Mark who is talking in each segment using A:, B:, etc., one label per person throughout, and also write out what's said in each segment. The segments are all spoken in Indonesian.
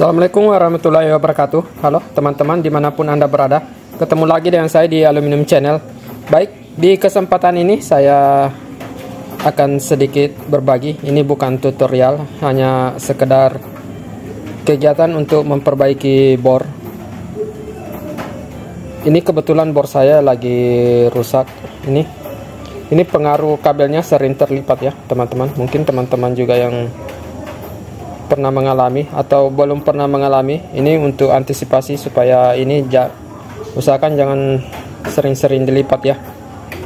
A: Assalamualaikum warahmatullahi wabarakatuh. Halo teman-teman dimanapun Anda berada, ketemu lagi dengan saya di Aluminium Channel. Baik, di kesempatan ini saya akan sedikit berbagi. Ini bukan tutorial, hanya sekedar kegiatan untuk memperbaiki bor. Ini kebetulan bor saya lagi rusak. Ini pengaruh kabelnya sering terlipat ya teman-teman. Mungkin teman-teman juga yang pernah mengalami atau belum pernah mengalami. Ini untuk antisipasi supaya ini usahakan jangan sering-sering dilipat ya.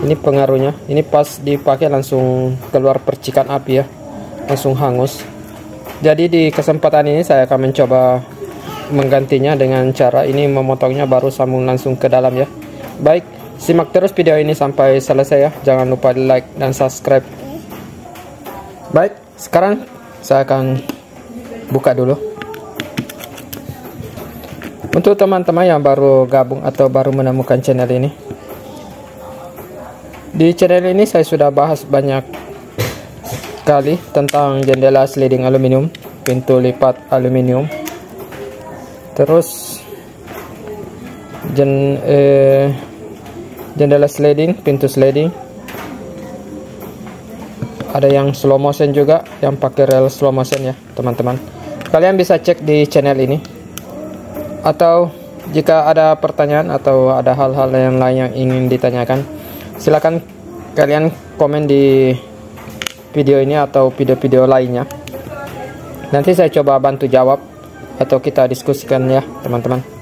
A: Ini pengaruhnya. Ini pas dipakai langsung keluar percikan api ya, langsung hangus. Jadi di kesempatan ini saya akan mencoba menggantinya dengan cara ini, memotongnya baru sambung langsung ke dalam ya. Baik, simak terus video ini sampai selesai ya. Jangan lupa di like dan subscribe. Baik, sekarang saya akan buka dulu. Untuk teman-teman yang baru gabung atau baru menemukan channel ini, di channel ini saya sudah bahas banyak kali tentang jendela sliding aluminium, pintu lipat aluminium, terus jendela sliding, pintu sliding. Ada yang slow motion juga, yang pakai rel slow motion ya teman-teman. Kalian bisa cek di channel ini. Atau jika ada pertanyaan atau ada hal-hal yang lain yang ingin ditanyakan, silakan kalian komen di video ini atau video-video lainnya. Nanti saya coba bantu jawab atau kita diskusikan ya teman-teman.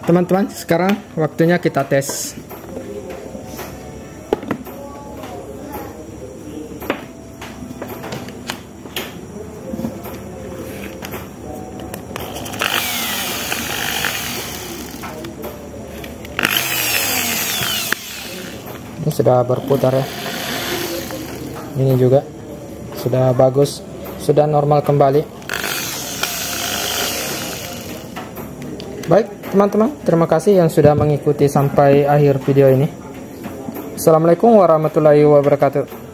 A: teman-teman, sekarang waktunya kita tes. Ini sudah berputar ya. Ini juga sudah bagus, sudah normal kembali. Baik teman-teman, terima kasih yang sudah mengikuti sampai akhir video ini. Assalamualaikum warahmatullahi wabarakatuh.